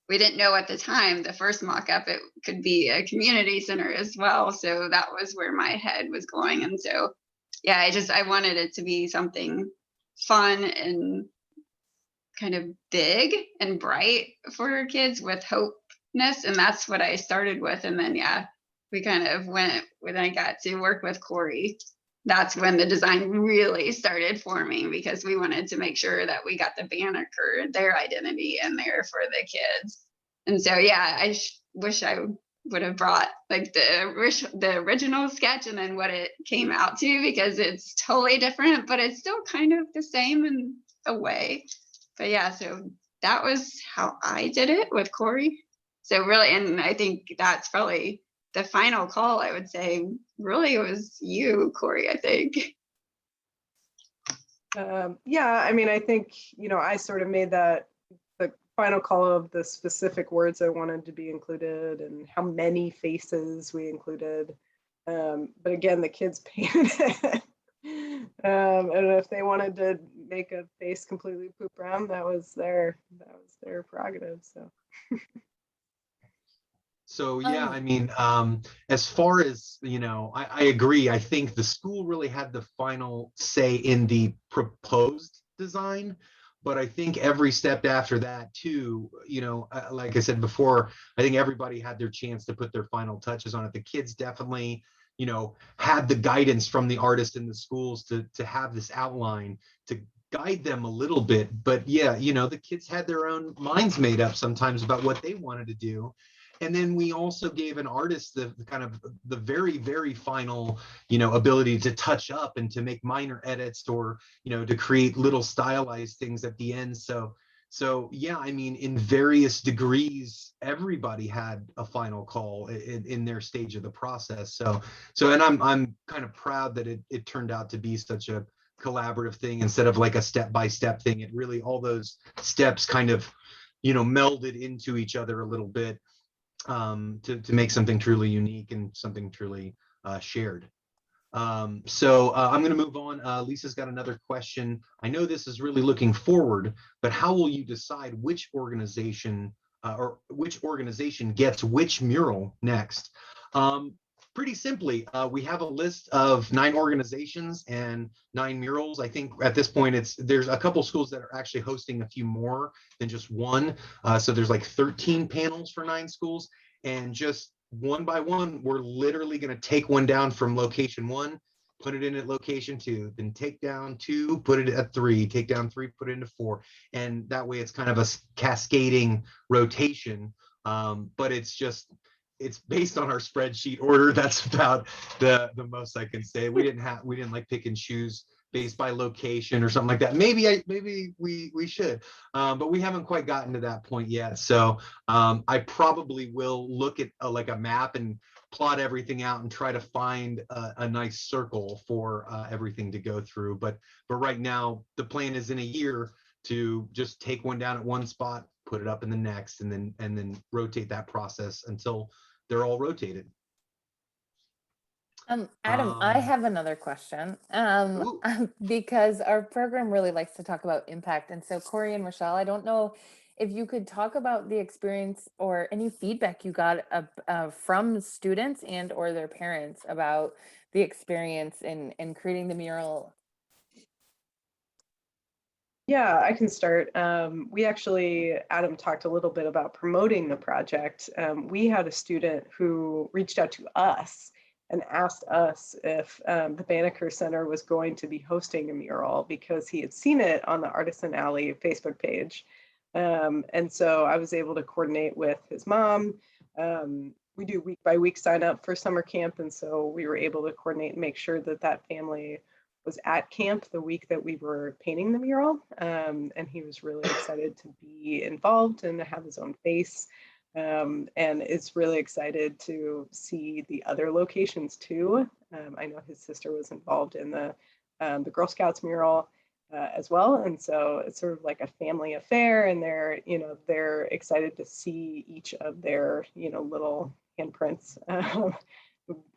We didn't know at the time, the first mock-up, it could be a community center as well. So that was where my head was going. And so, yeah, I wanted it to be something fun and kind of big and bright for kids with hopeness. And that's what I started with. And then, yeah, we kind of went, when I got to work with Corey, that's when the design really started forming, because we wanted to make sure that we got the Banneker, their identity in there for the kids. And so, yeah, I wish I would have brought like the original sketch and then what it came out to, because it's totally different, but it's still kind of the same in a way. But yeah, so that was how I did it with Corey. So really, and I think that's probably the final call, I would say, really it was you, Corey, I think. Yeah, I mean, I think, I sort of made the final call of the specific words I wanted to be included and how many faces we included. But again, the kids painted it. And if they wanted to make a face completely poop brown, that was their prerogative. So. So yeah, I mean, as far as, I agree. I think the school really had the final say in the proposed design, but I think every step after that too, like I said before, I think everybody had their chance to put their final touches on it. The kids definitely, had the guidance from the artist in the schools to have this outline to guide them a little bit. But yeah, the kids had their own minds made up sometimes about what they wanted to do. And then we also gave an artist the kind of the very, very final, ability to touch up and to make minor edits or, to create little stylized things at the end. So yeah, I mean, in various degrees, everybody had a final call in their stage of the process. So and I'm kind of proud that it turned out to be such a collaborative thing instead of like a step-by-step thing. It really, all those steps kind of, melded into each other a little bit. To make something truly unique and something truly shared. So I'm going to move on. Lisa's got another question. I know this is really looking forward, but how will you decide which organization gets which mural next? Pretty simply, we have a list of 9 organizations and 9 murals. I think at this point, there's a couple schools that are actually hosting a few more than just one. So there's like 13 panels for 9 schools, and just one by one, we're literally going to take one down from location 1, put it in at location 2, then take down 2, put it at 3, take down 3, put it into 4. And that way it's kind of a cascading rotation. But it's based on our spreadsheet order. That's about the most I can say. We didn't like pick and choose based by location or something like that. Maybe we should, but we haven't quite gotten to that point yet. So I probably will look at like a map and plot everything out and try to find a nice circle for everything to go through. But right now the plan is in a year to just take one down at one spot, put it up in the next, and then rotate that process until they're all rotated. Adam, I have another question. Because our program really likes to talk about impact. And so Corey and Rochelle, I don't know if you could talk about the experience or any feedback you got from students and or their parents about the experience in creating the mural. Yeah, I can start. Adam talked a little bit about promoting the project. We had a student who reached out to us and asked us if the Banneker Center was going to be hosting a mural because he had seen it on the Artisan Alley Facebook page. And so I was able to coordinate with his mom. We do week by week sign up for summer camp. And so we were able to coordinate and make sure that that family was at camp the week that we were painting the mural. And he was really excited to be involved and to have his own face. And is really excited to see the other locations too. I know his sister was involved in the Girl Scouts mural as well, and so it's sort of like a family affair. And they're excited to see each of their little handprints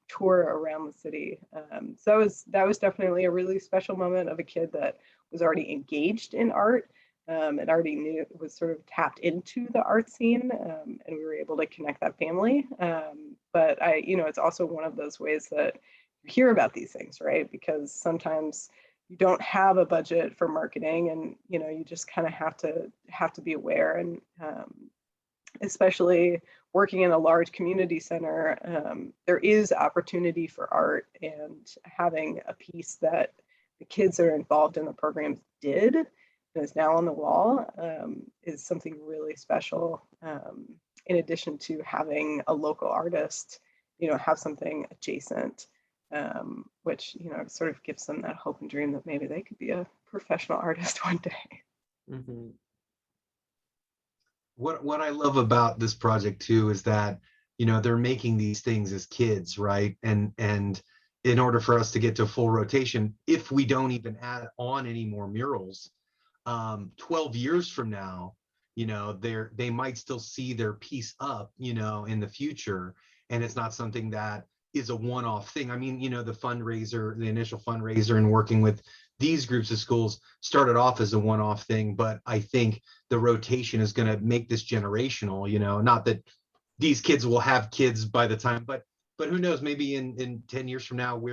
tour around the city. So that was definitely a really special moment of a kid that was already engaged in art. And already knew it was sort of tapped into the art scene, and we were able to connect that family. But it's also one of those ways that you hear about these things, right? Because sometimes you don't have a budget for marketing, and you just kind of have to be aware. And especially working in a large community center, there is opportunity for art, and having a piece that the kids that are involved in the programs did and is now on the wall is something really special. In addition to having a local artist, have something adjacent, which sort of gives them that hope and dream that maybe they could be a professional artist one day. Mhm. What I love about this project too is that they're making these things as kids, right? And in order for us to get to full rotation, if we don't even add on any more murals, 12 years from now, they might still see their piece up, in the future. And it's not something that is a one-off thing. I mean, the initial fundraiser and working with these groups of schools started off as a one-off thing, but I think the rotation is going to make this generational. Not that these kids will have kids by the time, but who knows, maybe in 10 years from now we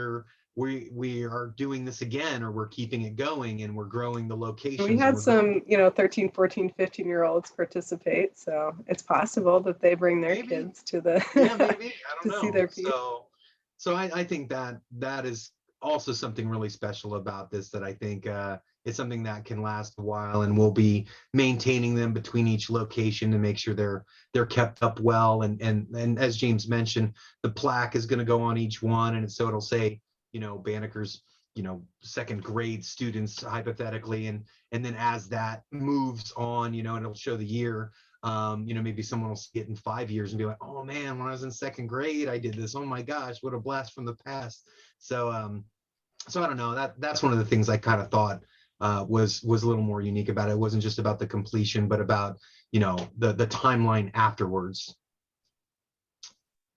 are doing this again, or we're keeping it going and we're growing the locations. We had some 13, 14, 15-year-olds participate, so it's possible that they bring their kids to the maybe I don't know. See their piece. So I think that is also something really special about this, that I think it's something that can last a while, and we'll be maintaining them between each location to make sure they're kept up well. And as James mentioned, the plaque is going to go on each one, and so it'll say Banneker's second grade students hypothetically, and then as that moves on, and it'll show the year. Maybe someone will see it in 5 years and be like, oh man, when I was in second grade I did this, oh my gosh, what a blast from the past. So I don't know, that's one of the things I kind of thought was a little more unique about it. It wasn't just about the completion, but about the timeline afterwards.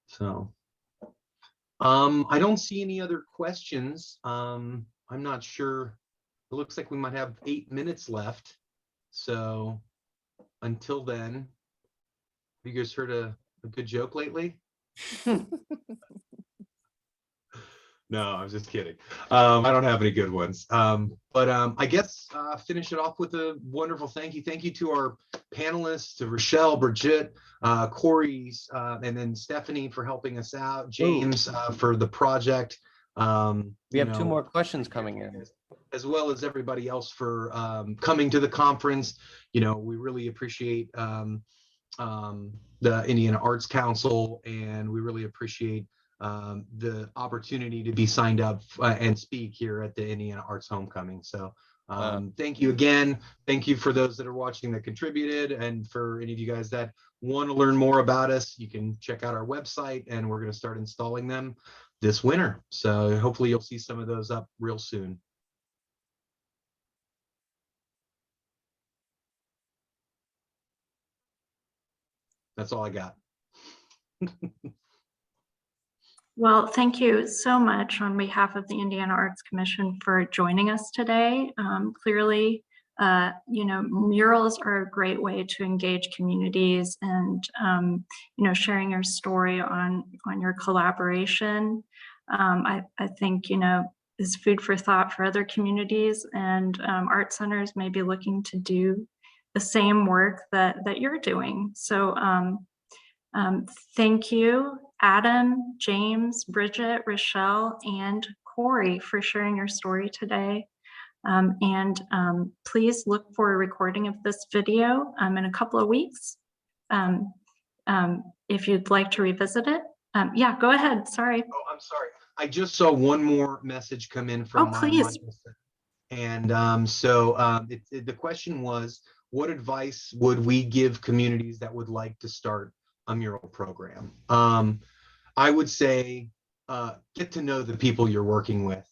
So I don't see any other questions. I'm not sure. It looks like we might have 8 minutes left. So until then, have you guys heard a good joke lately? No, I was just kidding. I don't have any good ones. But I guess finish it off with a wonderful thank you. Thank you to our panelists, to Rochelle, Brigitte, Corey, and then Stephanie for helping us out, James for the project. We have 2 more questions coming in. As well as everybody else for coming to the conference. We really appreciate the Indiana Arts Council, and we really appreciate the opportunity to be signed up and speak here at the Indiana Arts Homecoming. So thank you again. Thank you for those that are watching that contributed, and for any of you guys that want to learn more about us, you can check out our website, and we're going to start installing them this winter. So hopefully you'll see some of those up real soon. That's all I got. Well, thank you so much on behalf of the Indiana Arts Commission for joining us today. Clearly, murals are a great way to engage communities, and sharing your story on your collaboration, I think is food for thought for other communities, and art centers may be looking to do the same work that you're doing. So thank you, Adam, James, Bridget, Rochelle, and Corey for sharing your story today. Please look for a recording of this video in a couple of weeks if you'd like to revisit it. Yeah, go ahead. Sorry. Oh, I'm sorry. I just saw one more message come in from Maya please. Michelson. And the question was, what advice would we give communities that would like to start a mural program? I would say get to know the people you're working with,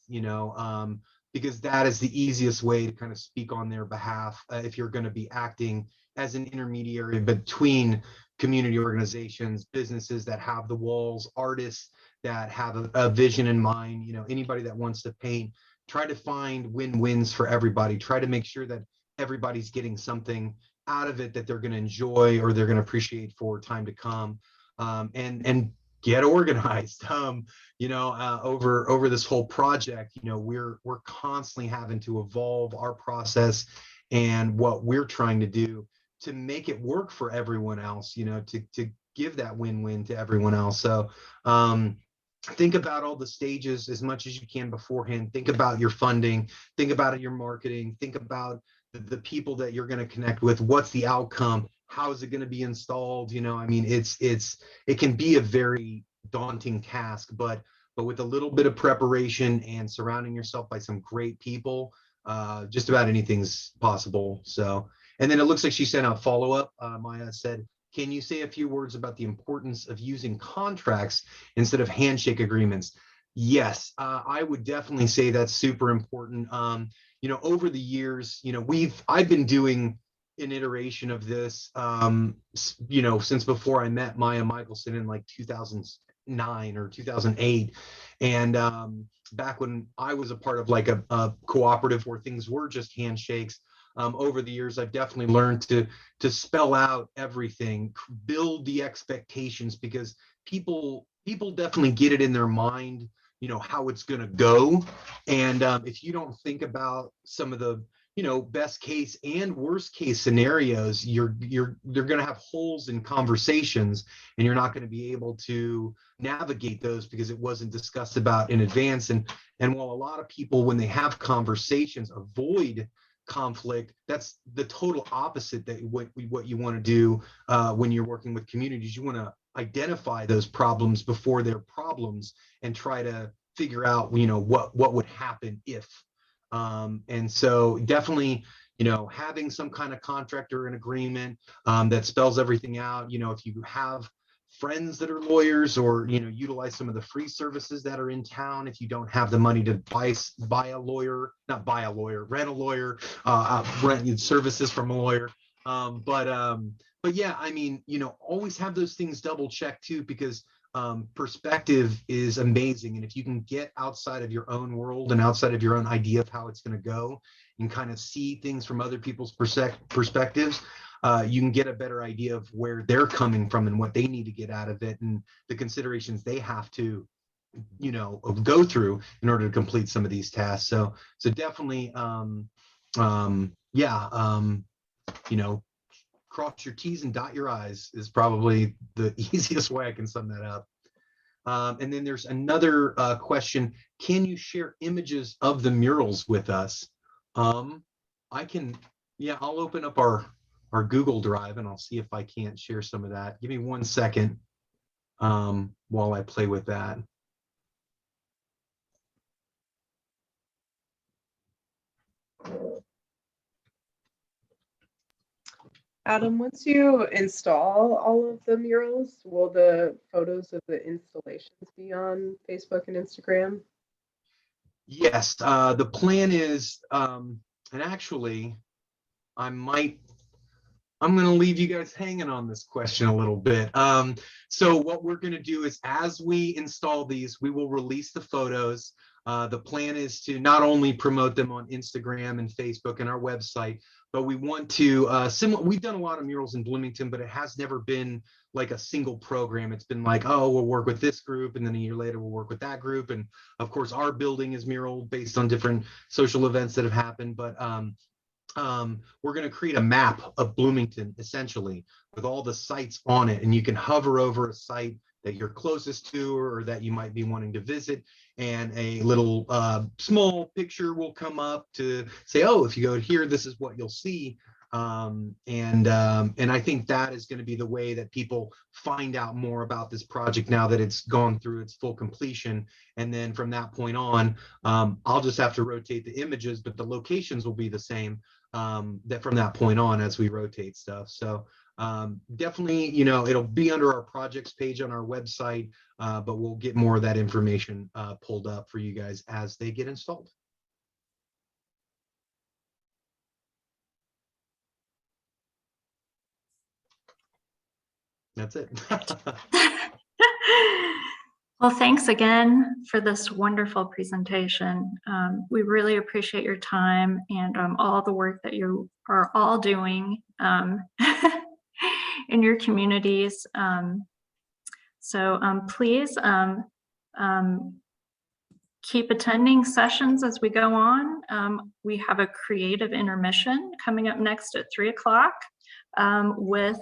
because that is the easiest way to kind of speak on their behalf if you're going to be acting as an intermediary between community organizations, businesses that have the walls, artists that have a vision in mind, anybody that wants to paint. Try to find win-wins for everybody. Try to make sure that everybody's getting something out of it that they're going to enjoy or they're going to appreciate for time to come, and get organized. Over this whole project, we're constantly having to evolve our process and what we're trying to do to make it work for everyone else, to give that win-win to everyone else. So think about all the stages as much as you can beforehand. Think about your funding, think about your marketing, think about the people that you're going to connect with. What's the outcome? How is it going to be installed? It can be a very daunting task, but with a little bit of preparation and surrounding yourself by some great people, just about anything's possible. So, and then it looks like she sent a follow-up. Maya said, can you say a few words about the importance of using contracts instead of handshake agreements? Yes, I would definitely say that's super important. Over the years, I've been doing an iteration of this, since before I met Maya Michelson in like 2009 or 2008. And back when I was a part of like a cooperative where things were just handshakes, over the years, I've definitely learned to spell out everything, build the expectations, because people definitely get it in their mind, how it's going to go. And if you don't think about some of the, best case and worst case scenarios, they're going to have holes in conversations, and you're not going to be able to navigate those because it wasn't discussed about in advance. And while a lot of people, when they have conversations, avoid conflict, that's the total opposite that what you want to do when you're working with communities. You want to identify those problems before they're problems and try to figure out what would happen if, and so definitely having some kind of contract or an agreement that spells everything out. If you have friends that are lawyers, or utilize some of the free services that are in town. If you don't have the money to rent a lawyer, rent services from a lawyer. But yeah, always have those things double checked too, because perspective is amazing. And if you can get outside of your own world and outside of your own idea of how it's going to go and kind of see things from other people's perspectives, you can get a better idea of where they're coming from and what they need to get out of it, and the considerations they have to, go through in order to complete some of these tasks. So definitely, cross your T's and dot your I's is probably the easiest way I can sum that up. And then there's another question. Can you share images of the murals with us? I'll open up our Google Drive and I'll see if I can't share some of that. Give me 1 second while I play with that. Adam, once you install all of the murals, will the photos of the installations be on Facebook and Instagram? Yes, the plan is, and actually, I'm going to leave you guys hanging on this question a little bit. So what we're going to do is, as we install these, we will release the photos. The plan is to not only promote them on Instagram and Facebook and our website, but we want to, we've done a lot of murals in Bloomington, but it has never been like a single program. It's been like, oh, we'll work with this group, and then a year later we'll work with that group. And of course, our building is mural based on different social events that have happened. But we're going to create a map of Bloomington, essentially, with all the sites on it. And you can hover over a site that you're closest to or that you might be wanting to visit. And a little small picture will come up to say, oh, if you go here, this is what you'll see. And I think that is going to be the way that people find out more about this project now that it's gone through its full completion. And then from that point on, I'll just have to rotate the images, but the locations will be the same that from that point on as we rotate stuff. So definitely, you know, it'll be under our projects page on our website, but we'll get more of that information pulled up for you guys as they get installed. That's it. Well, thanks again for this wonderful presentation. We really appreciate your time and all the work that you are all doing in your communities. So please keep attending sessions as we go on. We have a creative intermission coming up next at 3 o'clock with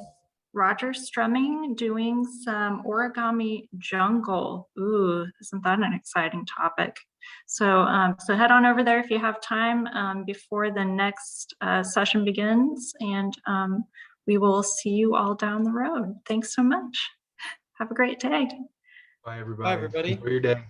Roger Strumming doing some origami jungle. Ooh, isn't that an exciting topic? So, so head on over there if you have time before the next session begins, and we will see you all down the road. Thanks so much. Have a great day. Bye, everybody. Bye, everybody. Enjoy your day.